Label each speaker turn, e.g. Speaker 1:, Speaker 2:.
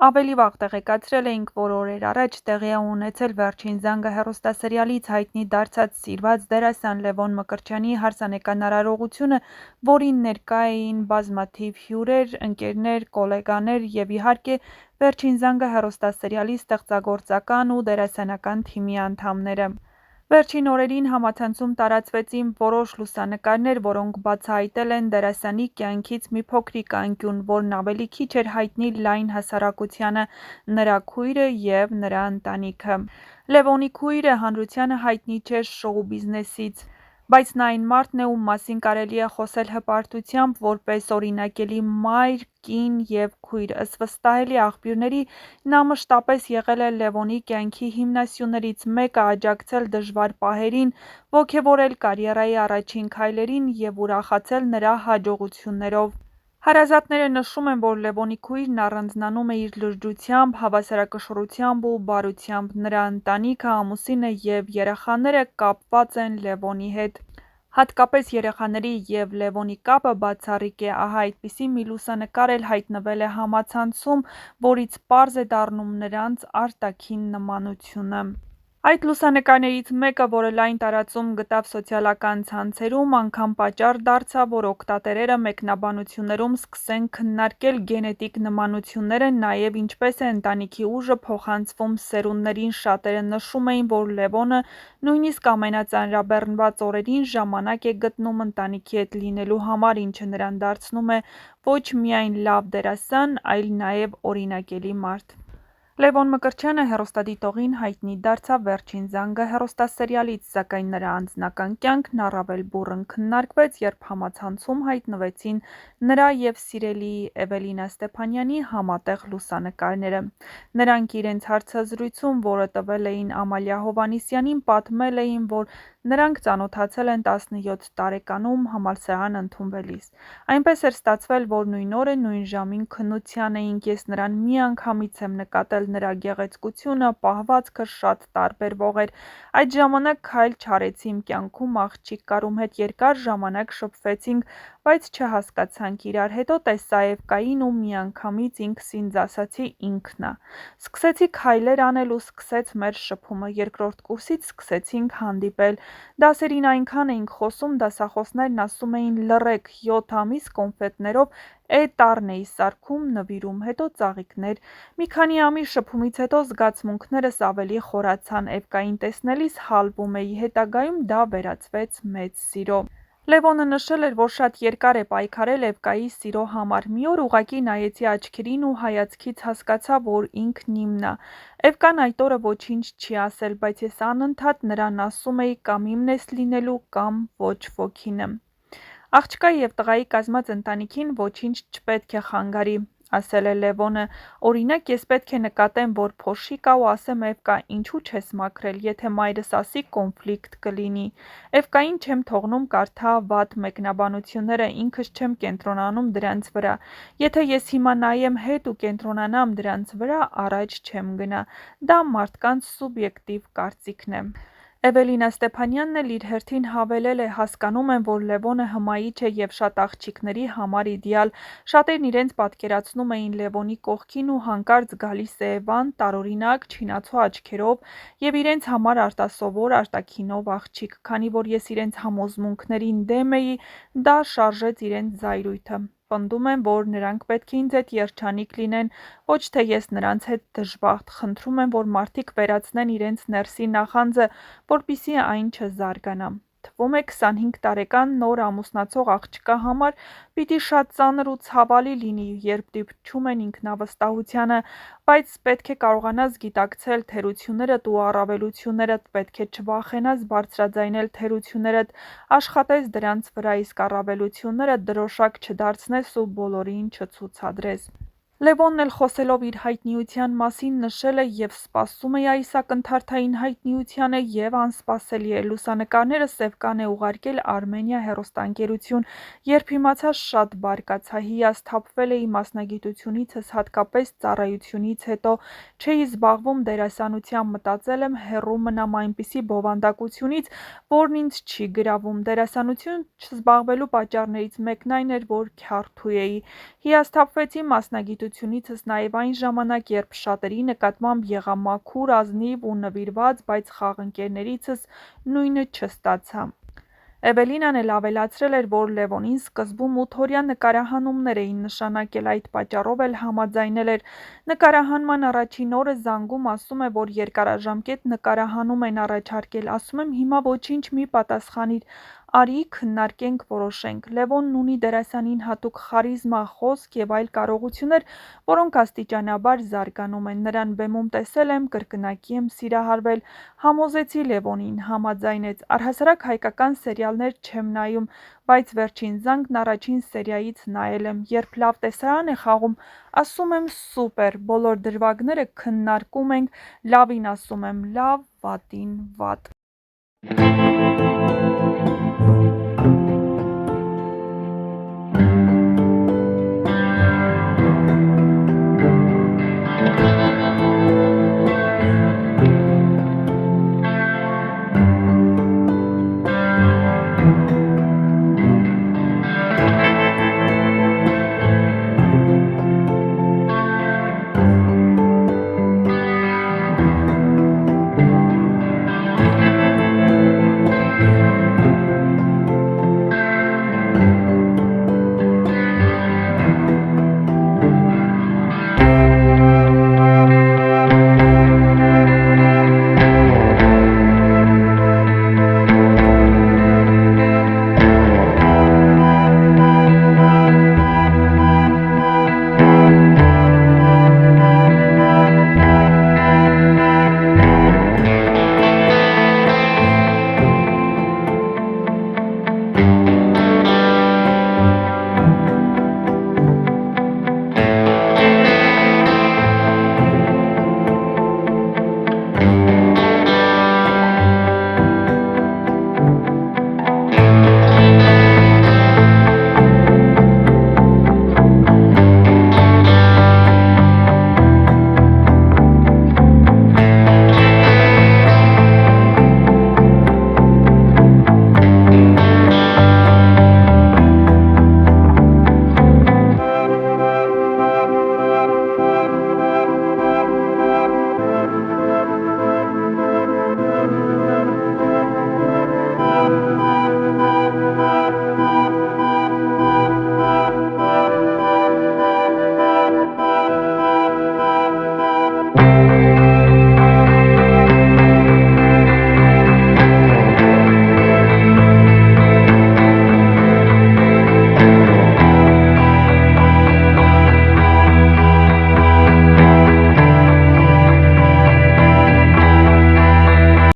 Speaker 1: Ավելի վաղ տեղեկացրել էինք, որ օրեր առաջ տեղի է ունեցել «Վերջին զանգը» հեռուստասերիալից հայտնի դարձած սիրված դերասան Լևոն Մկրտչյանի հարսանեկան արարողությունը, որին ներկա էին բազմաթիվ հյուրեր, ընկերներ, գոլեգաներ և իհարկե «Վերջին զանգը» հեռուստասերիալի ստեղծագործական ու դերասանական թիմի անդամները։ Վերջին օրերին համացանցում տարածվեցին որոշ լուսանկարներ, որոնք բացահայտել են դերասանի կյանքից մի փոքրիկ անկյուն, որն ավելի քիչ էր հայտնի լայն հասարակությանը՝ նրա քույրը և նրա ընտանիքը։ Լևոնի քույրը հանրությանը հայտնի չէ շոու բիզնեսից, բայց նա այն մարդն է, ում մասին կարելի է խոսել հպարտությամբ որպես օրինակելի մայր, կին և քույր։ Ըստ վստահելի աղբյուրների, նա մշտապես եղել է Լևոնի կյանքի հիմնասյուներից մեկը, աջակցել դժվար պահերին, ոգևորել կարիերայի առաջին քայլերին և ուրախացել նրա հաջողություններով։ Հարազատները նշում են, որ Լևոնի քույրն առանձնանում է իր լրջությամբ, հավասարակշռությամբ ու բարությամբ։ Նրա ընտանիքը, ամուսինը և երեխաները կապված են Լևոնի հետ։ Հատկապես երեխաների և Լևոնի կապը բացառիկ է։ Ահա այդպիսի մի լուսանկար էլ հայտնվել է համացանցում, որից պարզ է դառնում նրանց արտաքին նմանությունը։ Այդ լուսանկարներից մեկը, որը լայն տարածում գտավ սոցիալական ցանցերում, անգամ պատճառ դարձավ, որ օգտատերերը մեկնաբանություններում սկսեն քննարկել գենետիկ նմանությունները, նաև ինչպես է ընտանիքի ուժը փոխանցվում սերունդներին։ Շատերը նշում էին, որ Լևոնը նույնիսկ ամենածանրաբեռնված օրերին ժամանակ է գտնում ընտանիքի հետ լինելու համար, ինչը նրան դարձնում է ոչ միայն լավ դերասան, այլ նաև օրինակելի մարդ։ Լևոն Մկրտչյանը հեռուստադիտողին հայտնի դարձավ «Վերջին զանգը» հեռուստասերիալից, սակայն նրա անձնական կյանքն առավել բուռն քննարկվեց, երբ համացանցում հայտնվեցին նրա և սիրելիի Էվելինա Ստեփանյանի համատեղ լուսանկարները։ Նրանք իրենց հարցազրույցում, որը տվել էին Ամալիա Հովհաննիսյանին, պատմել էին, որ նրանք ծանոթացել են 17 տարեկանում համալսարան ընդունվելիս։ Այնպես էր ստացվել, որ նույն օրը նույն ժամին քննության էինք։ Ես նրան միանգամից եմ նկատել, նրա գեղեցկությունը, պահվածքը շատ տարբերվող էր։ Այդ ժամանակ քայլ չարեցի իմ կյանքում, աղջիկ կար, ում հետ երկար ժամանակ շփվեցինք, բայց չհասկացանք իրար։ Հետո տեսա Էվկային ու միանգամից ինքս ինձ ասացի՝ ինքն ա։ Սկսեցի քայլեր անել ու սկսեց մեր շփումը։ Երկրորդ կուրսից սկսեցինք հանդիպել։ Դասերին այնքան էինք խոսում, դասախոսներն ասում էին՝ լռեք, 7 ամիս կոնֆետներով էտառն էի սարքում, նվիրում, հետո ծաղիկներ։ Մի քանի ամիս շփումից հետո զգացմունքներս ավելի խորացան։ Էվկային տեսնելիս հալվում էի։ Հետագայում դա վերածվեց մեծ սիրո։ Լևոնը նշել էր, որ շատ երկար է պայքարել Էվկայի սիրո համար։ Մի օր ուղղակի նայեցի աչքերին ու հայացքից հասկացա, որ ինքն իմն ա։ Էվկան այդ օրը ոչինչ չի ասել, բայց ես անընդհատ նրան ասում էի՝ կամ իմն ես լինելու, կամ ոչ ոքինը։ Աղջկայի և տղայի կազմած ընտանիքին ոչինչ չպետք է խանգարի, ասել է Լևոնը։ Օրինակ, ես պետք է նկատեմ, որ փոշի կա ու ասեմ՝ Էվկա, ինչու չես մաքրել, եթե մայրս ասի, կոնֆլիկտ կլինի։ Էվկային չեմ թողնում կարդա վատ մեկնաբանությունները, ինքս չեմ կենտրոնանում դրանց վրա։ Եթե ես հիմա նայեմ հետ ու կենտրոնանամ դրանց վրա, առաջ չեմ գնա։ Դա մարդկանց սուբյեկտիվ կարծիքն է։ Էվելինա Ստեփանյանն էլ իր հերթին հավելել է՝ հասկանում եմ, որ Լևոնը հմայիչ է և շատ աղջիկների համար իդեալ։ Շատերն իրենց պատկերացնում էին Լևոնի կողքին ու հանկարծ գալիս է Էվան՝ տարօրինակ, չինացու աչքերով և իրենց համար արտասովոր արտաքինով աղջիկ։ Քանի որ ես իրենց համոզմունքներին դեմ էի, դա շարժեց իրենց զայրույթը։ Պնդում եմ, որ նրանք պետք է ինձ հետ երջանիկ լինեն, ոչ թե ես նրանց հետ դժբախտ։ Խնդրում եմ, որ մարդիկ վերացնեն իրենց ներսի նախանձը, որպեսզի այն չզարգանա։ Թվում է 25 տարեկան նոր ամուսնացող աղջկա համար պիտի շատ ծանր ու ցավալի լինի, երբ դիպչում են ինքնավստահությանը, բայց պետք է կարողանաս գիտակցել թերություններդ ու առավելություններդ, պետք է չվախենաս բարձրաձայնել թերություններդ, աշխատես դրանց վրա, իսկ առավելություններդ դրոշակ չդարձնես ու բոլորին չցուցադրես։ Լևոնն էլ խոսելով իր հայտնիության մասին նշել է՝ և սպասում էի այս ակնթարթային հայտնիությանը, և անսպասելի է։ Լուսանկարները Սևկան է ուղարկել Արմենիա հեռուստաընկերություն։ Երբ իմացա, շատ բարկացա, հիասթափվել էի մասնագիտությունիցս, հատկապես ծառայությունից հետո։ Չէի զբաղվում դերասանությամբ, մտածել եմ հեռու մնամ այնպիսի բովանդակությունից, որն ինձ չի գրավում։ Դերասանություն չզբաղվելու պատճառներից մեկն այն էր, որ քյարթու էի։ Հիասթափվեցի մասնագիտությունից ծանոթությունիցս նաև այն ժամանակ, երբ շատերի նկատմամբ եղա մաքուր, ազնիվ ու նվիրված, բայց խաղընկերներիցս նույնը չստացա։ Էվելինան էլ ավելացրել էր, որ Լևոնին սկզբում 8-օրյա նկարահանումներ էին նշանակել, այդ պատճառով էլ համաձայնել էր։ Նկարահանման առաջին օրը զանգում ասում է, որ երկարաժամկետ նկարահանում են առաջարկել, ասում եմ հիմա ոչինչ մի պատասխանիր, արի քննարկենք, որոշենք։ Լևոնն ունի դերասանին հատուկ խարիզմա, խոսք և այլ կարողություններ, որոնք աստիճանաբար զարգանում են։ Նրան բեմում տեսել եմ, կրկնակի եմ սիրահարվել։ Համոզեցի Լևոնին, համաձայնեց։ Առհասարակ հայկական սերիալներ չեմ նայում, բայց Վերջին զանգն առաջին սերիայից նայել եմ։ Երբ լավ տեսարան է խաղում, ասում եմ սուպեր, բոլոր դրվագները քննարկում ենք, լավին ասում եմ լավ, վատին վատ։